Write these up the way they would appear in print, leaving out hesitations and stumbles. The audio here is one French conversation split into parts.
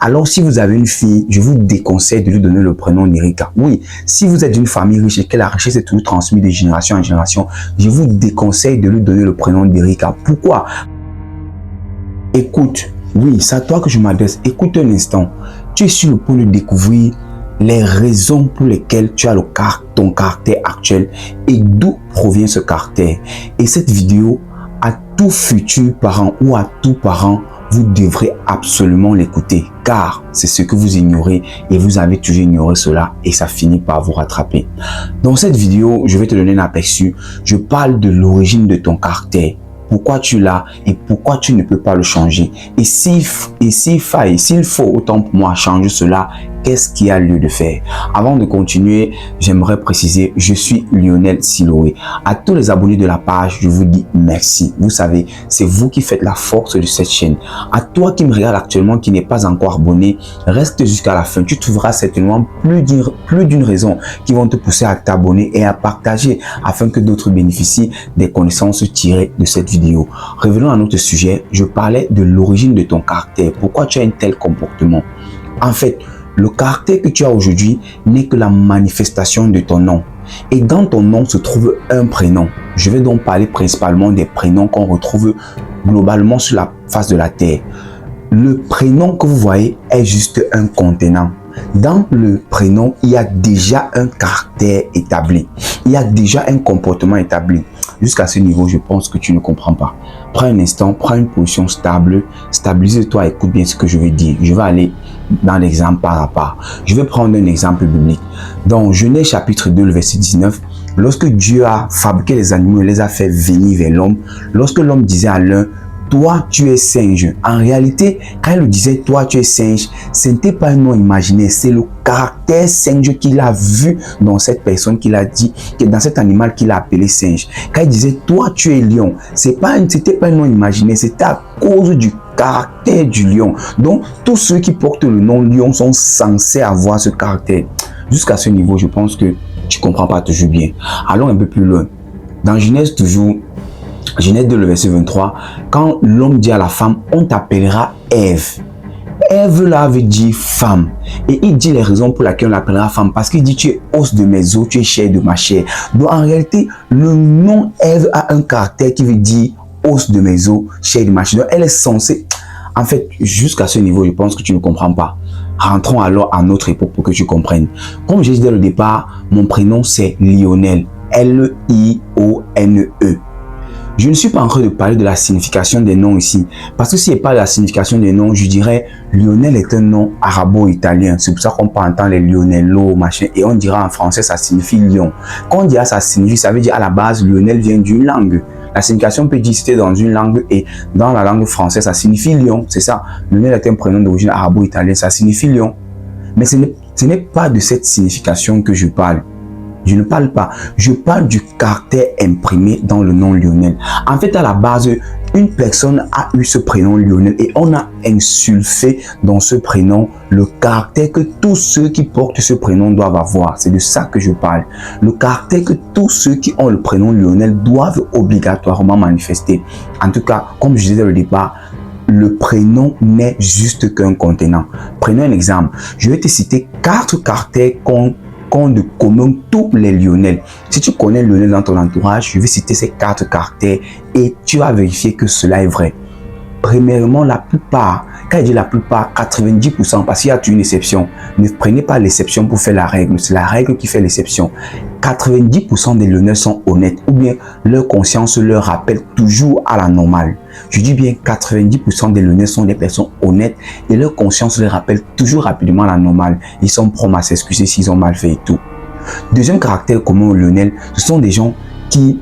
Alors, si vous avez une fille, je vous déconseille de lui donner le prénom Nerika. Oui, si vous êtes d'une famille riche et que la richesse est toujours transmise de génération en génération, je vous déconseille de lui donner le prénom Nerika. Pourquoi? Écoute, oui, c'est à toi que je m'adresse. Écoute un instant. Tu es sur le point de découvrir les raisons pour lesquelles tu as ton caractère actuel et d'où provient ce caractère. Et cette vidéo, à tout futur parent ou à tout parent, vous devrez absolument l'écouter car c'est ce que vous ignorez et vous avez toujours ignoré cela et ça finit par vous rattraper. Dans cette vidéo, je vais te donner un aperçu. Je parle de l'origine de ton caractère. Pourquoi tu l'as et pourquoi tu ne peux pas le changer. Et s'il faut autant pour moi changer cela, qu'est-ce qu'il y a lieu de faire? Avant de continuer, j'aimerais préciser, je suis Lionel Siloé. À tous les abonnés de la page, je vous dis merci. Vous savez, c'est vous qui faites la force de cette chaîne. À toi qui me regarde actuellement, qui n'est pas encore abonné, reste jusqu'à la fin. Tu trouveras certainement plus d'une raison qui vont te pousser à t'abonner et à partager afin que d'autres bénéficient des connaissances tirées de cette vidéo. Revenons à notre sujet. Je parlais de l'origine de ton caractère. Pourquoi tu as un tel comportement? En fait, le caractère que tu as aujourd'hui n'est que la manifestation de ton nom. Et dans ton nom se trouve un prénom. Je vais donc parler principalement des prénoms qu'on retrouve globalement sur la face de la terre. Le prénom que vous voyez est juste un contenant. Dans le prénom, il y a déjà un caractère établi. Il y a déjà un comportement établi. Jusqu'à ce niveau, je pense que tu ne comprends pas. Prends un instant, prends une position stable, stabilise-toi, écoute bien ce que je vais dire. Je vais aller dans l'exemple par à part. Je vais prendre un exemple biblique. Dans Genèse chapitre 2, le verset 19, lorsque Dieu a fabriqué les animaux et les a fait venir vers l'homme, lorsque l'homme disait à l'un, toi tu es singe. En réalité, quand il le disait toi tu es singe, ce n'était pas un nom imaginaire, c'est le caractère singe qu'il a vu dans cette personne qu'il a dit, que dans cet animal qu'il a appelé singe. Quand il disait toi tu es lion, c'était pas un nom imaginaire, c'était à cause du caractère du lion. Donc tous ceux qui portent le nom lion sont censés avoir ce caractère. Jusqu'à ce niveau, je pense que tu comprends pas toujours bien. Allons un peu plus loin. Dans Genèse toujours, Genèse 2, le verset 23, quand l'homme dit à la femme, on t'appellera Ève. Ève là veut dire femme. Et il dit les raisons pour lesquelles on l'appellera femme. Parce qu'il dit tu es os de mes os, tu es chair de ma chair. Donc en réalité, le nom Ève a un caractère qui veut dire os de mes os, chair de ma chair. Donc elle est censée... En fait, jusqu'à ce niveau, je pense que tu ne comprends pas. Rentrons alors à notre époque pour que tu comprennes. Comme j'ai dit dès le départ, mon prénom c'est Lionel. L-I-O-N-E. Je ne suis pas en train de parler de la signification des noms ici. Parce que si je parle de la signification des noms, je dirais Lionel est un nom arabo-italien. C'est pour ça qu'on peut entendre les Lionello, machin. Et on dira en français, ça signifie lion. Quand on dit ça signifie, ça veut dire à la base, Lionel vient d'une langue. La signification peut dire c'était dans une langue et dans la langue française, ça signifie lion. C'est ça. Lionel est un prénom d'origine arabo-italien, ça signifie lion. Mais ce n'est pas de cette signification que je parle. Je ne parle pas. Je parle du caractère imprimé dans le nom Lionel. En fait, à la base, une personne a eu ce prénom Lionel et on a insulfé dans ce prénom le caractère que tous ceux qui portent ce prénom doivent avoir. C'est de ça que je parle. Le caractère que tous ceux qui ont le prénom Lionel doivent obligatoirement manifester. En tout cas, comme je disais au départ, le prénom n'est juste qu'un contenant. Prenons un exemple. Je vais te citer 4 caractères qu'ont de commun tous les Lionel. Si tu connais Lionel dans ton entourage, je vais citer ces 4 caractères et tu vas vérifier que cela est vrai. Premièrement, la plupart, quand je dis la plupart, 90%, parce qu'il y a une exception. Ne prenez pas l'exception pour faire la règle, c'est la règle qui fait l'exception. 90% des Lionel sont honnêtes ou bien leur conscience leur rappelle toujours à la normale. Je dis bien 90% des Lionel sont des personnes honnêtes et leur conscience leur rappelle toujours rapidement à la normale. Ils sont prompts à s'excuser s'ils ont mal fait et tout. Deuxième caractère commun au Lionel, ce sont des gens qui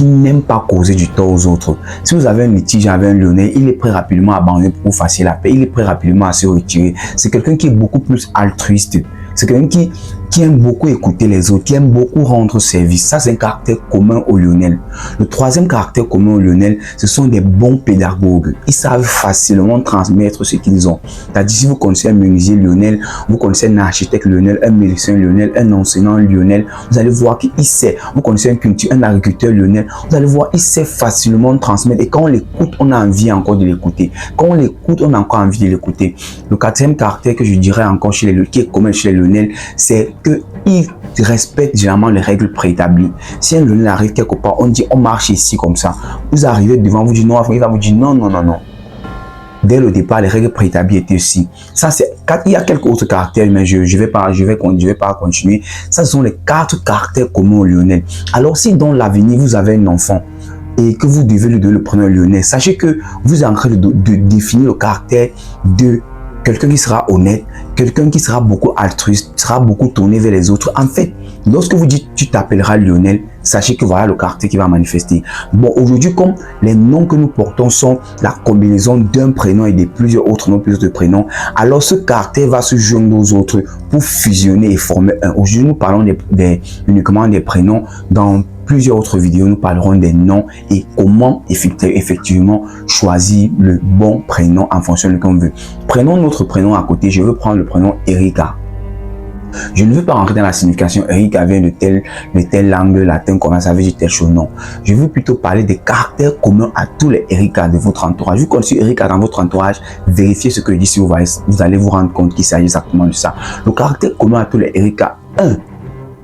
n'aiment pas causer du tort aux autres. Si vous avez un litige avec un Lionel, il est prêt rapidement à abandonner pour facile la paix. Il est prêt rapidement à se retirer. C'est quelqu'un qui est beaucoup plus altruiste. C'est quelqu'un qui, qui aime beaucoup écouter les autres, qui aime beaucoup rendre service. Ça, c'est un caractère commun aux Lionel. Le troisième caractère commun aux Lionel, ce sont des bons pédagogues. Ils savent facilement transmettre ce qu'ils ont. C'est-à-dire, si vous connaissez un menuisier Lionel, vous connaissez un architecte Lionel, un médecin Lionel, un enseignant Lionel, vous allez voir qu'il sait. Vous connaissez un agriculteur Lionel, vous allez voir, il sait facilement transmettre. Et quand on l'écoute, on a envie encore de l'écouter. Quand on l'écoute, on a encore envie de l'écouter. Le quatrième caractère que je dirais encore chez les, qui est commun chez les Lionel, c'est qu'ils respectent généralement les règles préétablies. Si un Lionel arrive quelque part, on dit on marche ici comme ça. Vous arrivez devant, vous dites non, il va vous dire non, non, non, non. Dès le départ, les règles préétablies étaient aussi. Ça, c'est, il y a quelques autres caractères, mais je vais pas continuer. Ça, ce sont les 4 caractères communs au Lionel. Alors, si dans l'avenir, vous avez un enfant et que vous devez lui donner le prénom Lionel, sachez que vous êtes en train de définir le caractère de quelqu'un qui sera honnête, quelqu'un qui sera beaucoup altruiste, sera beaucoup tourné vers les autres. En fait, lorsque vous dites tu t'appelleras Lionel, sachez que voilà le caractère qui va manifester. Bon, aujourd'hui, comme les noms que nous portons sont la combinaison d'un prénom et de plusieurs autres noms, plusieurs de prénoms, alors ce caractère va se joindre aux autres pour fusionner et former un. Aujourd'hui, nous parlons uniquement des prénoms. Dans plusieurs autres vidéos, nous parlerons des noms et comment effectivement choisir le bon prénom en fonction de ce qu'on veut. Prenons notre prénom à côté. Je veux prendre le prénom Erika. Je ne veux pas rentrer dans la signification. Erika vient de telle langue latine, comment ça veut dire telle chose. Non. Je veux plutôt parler des caractères communs à tous les Erika de votre entourage. Vous connaissez Erika dans votre entourage, vérifiez ce que je dis si vous allez vous rendre compte qu'il s'agit exactement de ça. Le caractère commun à tous les Erika. 1.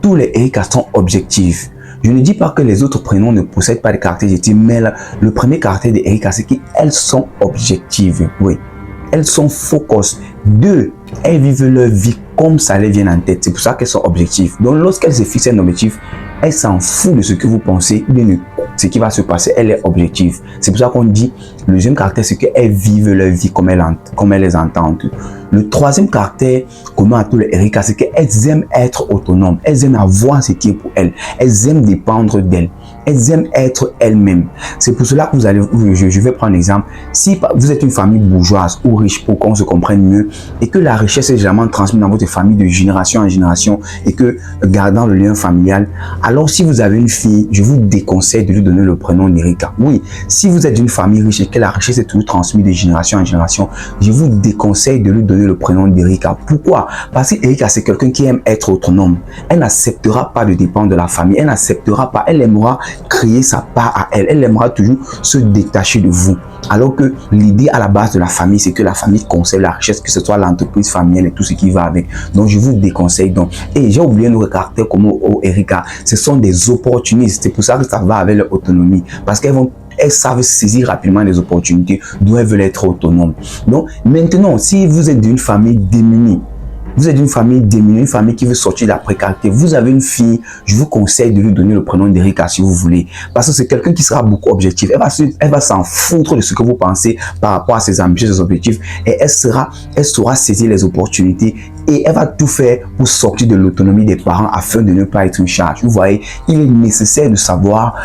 Tous les Erika sont objectifs. Je ne dis pas que les autres prénoms ne possèdent pas de caractères objectifs, mais le premier caractère des Erika, c'est qu'elles sont objectives. Oui. Elles sont focus. 2. Elles vivent leur vie comme ça les vient en tête. C'est pour ça qu'elles sont objectives. Donc, lorsqu'elles se fixent un objectif, elles s'en foutent de ce que vous pensez, de ce qui va se passer. Elle est objective. C'est pour ça qu'on dit, le deuxième caractère, c'est qu'elles vivent leur vie comme elles les entendent. Le troisième caractère commun à tous les Erika, c'est qu'elles aiment être autonomes. Elles aiment avoir ce qui est pour elles. Elles aiment dépendre d'elles. Elles aiment être elles-mêmes. C'est pour cela que vous allez, je vais prendre un exemple. Si vous êtes une famille bourgeoise ou riche, pour qu'on se comprenne mieux, et que la richesse est généralement transmise dans votre famille de génération en génération, et que gardant le lien familial, alors si vous avez une fille, je vous déconseille de lui donner le prénom d'Erika. Oui, si vous êtes d'une famille riche et que la richesse est toujours transmise de génération en génération, je vous déconseille de lui donner le prénom d'Erika. Pourquoi? Parce qu'Erika, c'est quelqu'un qui aime être autonome. Elle n'acceptera pas de dépendre de la famille. Elle n'acceptera pas. Elle aimera créer sa part à elle. Elle aimera toujours se détacher de vous. Alors que l'idée à la base de la famille, c'est que la famille conserve la richesse, que ce soit l'entreprise familiale et tout ce qui va avec. Donc, je vous déconseille donc. Et j'ai oublié nos caractères comme au Erika. Ce sont des opportunistes. C'est pour ça que ça va avec leur autonomie. Parce elles savent saisir rapidement les opportunités d'où elles veulent être autonomes. Donc, maintenant, si vous êtes d'une famille démunie, une famille qui veut sortir de la précarité, vous avez une fille, je vous conseille de lui donner le prénom d'Erika si vous voulez. Parce que c'est quelqu'un qui sera beaucoup objectif. Elle va s'en foutre de ce que vous pensez par rapport à ses ambitions, ses objectifs. Et elle saura saisir les opportunités et elle va tout faire pour sortir de l'autonomie des parents afin de ne pas être une charge. Vous voyez, il est nécessaire de savoir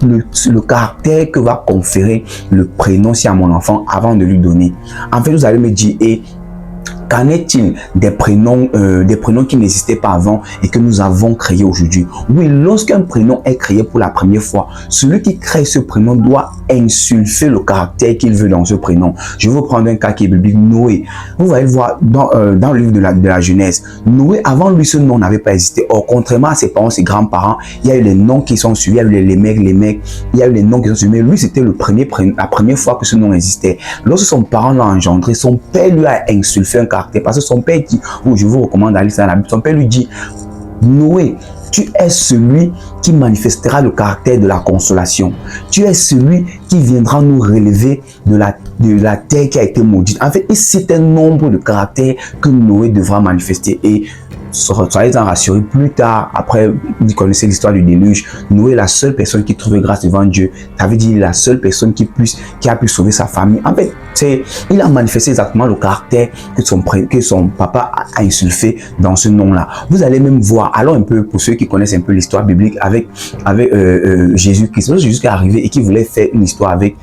le caractère que va conférer le prénom si à mon enfant avant de lui donner. En fait, vous allez me dire, qu'en est-il des prénoms qui n'existaient pas avant et que nous avons créés aujourd'hui? Oui, lorsqu'un prénom est créé pour la première fois, celui qui crée ce prénom doit insulfer le caractère qu'il veut dans ce prénom. Je vais vous prendre un cas qui est biblique, Noé. Vous allez voir dans le livre de la Genèse, Noé, avant lui, ce nom n'avait pas existé. Or, contrairement à ses parents, ses grands-parents, il y a eu les noms qui sont suivis, il y a eu les mecs, il y a eu les noms qui sont suivis. Mais lui, c'était la première fois que ce nom existait. Lorsque son parent l'a engendré, son père lui a insulfé un caractère. Parce que son père dit, je vous recommande d'aller dans la Bible, son père lui dit, Noé, tu es celui qui manifestera le caractère de la consolation. Tu es celui qui viendra nous relever de la terre qui a été maudite. En fait, c'est un nombre de caractères que Noé devra manifester. Et soyez-en rassurés, plus tard, après, vous connaissez l'histoire du déluge, Noé est la seule personne qui trouve grâce devant Dieu. Ça veut dire la seule personne qui a pu sauver sa famille. En fait, il a manifesté exactement le caractère que son papa a insulfé dans ce nom-là. Vous allez même voir, allons un peu, pour ceux qui connaissent un peu l'histoire biblique, avec Jésus-Christ. Lorsque Jésus est arrivé et qui voulait faire une histoire avec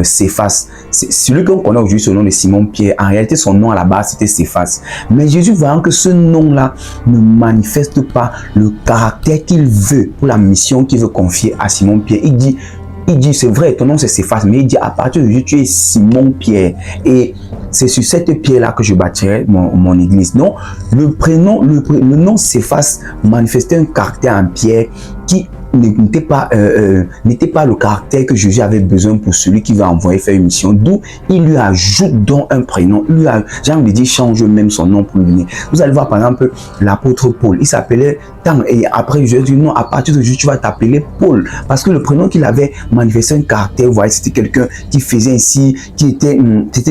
Céphas. Celui qu'on connaît aujourd'hui, ce nom de Simon-Pierre, en réalité, son nom à la base, c'était Céphas. Mais Jésus, voyant que ce nom-là personne-là ne manifeste pas le caractère qu'il veut pour la mission qu'il veut confier à Simon-Pierre. Il dit, c'est vrai, ton nom c'est Céphas, mais il dit, à partir d'aujourd'hui, tu es Simon-Pierre. Et c'est sur cette pierre-là que je bâtirai mon église. Non, le nom Céphas manifestait un caractère en pierre qui n'était pas le caractère que Jésus avait besoin pour celui qui va envoyer faire une mission. D'où il lui ajoute donc un prénom. J'ai envie de dire, change même son nom pour lui donner. Vous allez voir par exemple l'apôtre Paul. Il s'appelait Tant. Et après, je dis non, à partir de aujourd'hui, tu vas t'appeler Paul. Parce que le prénom qu'il avait manifesté un caractère, vous voyez, c'était quelqu'un qui faisait ainsi, c'était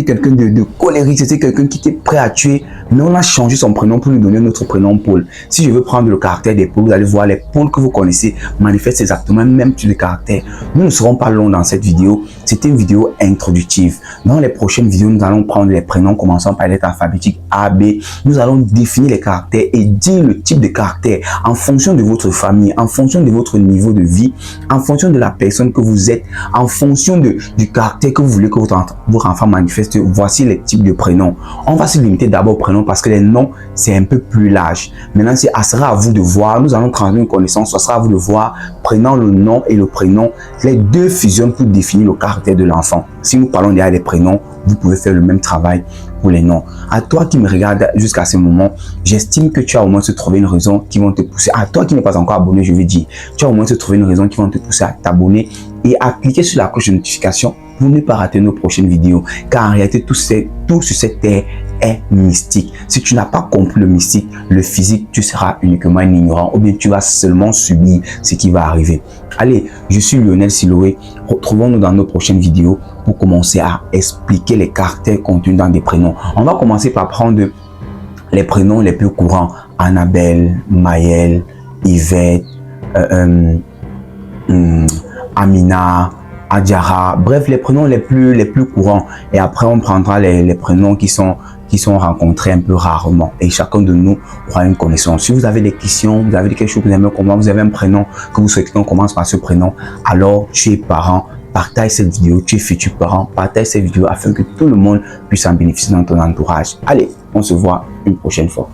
quelqu'un de colérique, c'était quelqu'un qui était prêt à tuer. Mais on a changé son prénom pour lui donner notre prénom Paul. Si je veux prendre le caractère des Paul, vous allez voir les Paul que vous connaissez manifestent exactement le même type de caractère. Nous ne serons pas longs dans cette vidéo. C'était une vidéo introductive. Dans les prochaines vidéos, nous allons prendre les prénoms commençant par les lettres alphabétiques A, B. Nous allons définir les caractères et dire le type de caractère en fonction de votre famille, en fonction de votre niveau de vie, en fonction de la personne que vous êtes, en fonction du caractère que vous voulez que votre enfant manifeste. Voici les types de prénoms. On va se limiter d'abord aux prénoms parce que les noms, c'est un peu plus large. Maintenant, ça sera à vous de voir. Nous allons transmettre une connaissance. Ça sera à vous de voir, prenant le nom et le prénom. Les deux fusionnent pour définir le caractère de l'enfant. Si nous parlons déjà des prénoms, vous pouvez faire le même travail pour les noms. À toi qui me regarde jusqu'à ce moment, j'estime que tu as au moins se trouver une raison qui va te pousser. À toi qui n'es pas encore abonné, je vais dire, tu as au moins se trouver une raison qui va te pousser à t'abonner et à cliquer sur la cloche de notification pour ne pas rater nos prochaines vidéos. Car en réalité, tout sur cette terre est mystique. Si tu n'as pas compris le mystique, le physique, tu seras uniquement un ignorant ou bien tu vas seulement subir ce qui va arriver. Allez, je suis Lionel Siloé. Retrouvons-nous dans nos prochaines vidéos pour commencer à expliquer les caractères contenus dans des prénoms. On va commencer par prendre les prénoms les plus courants. Annabelle, Maëlle, Yvette, Amina, Adjara, bref, les prénoms les plus courants. Et après, on prendra les prénoms qui sont rencontrés un peu rarement. Et chacun de nous aura une connaissance. Si vous avez des questions, vous avez quelque chose que vous aimez comment, vous avez un prénom que vous souhaitez qu'on commence par ce prénom, alors tu es parent, partage cette vidéo, tu es futur parent, partage cette vidéo afin que tout le monde puisse en bénéficier dans ton entourage. Allez, on se voit une prochaine fois.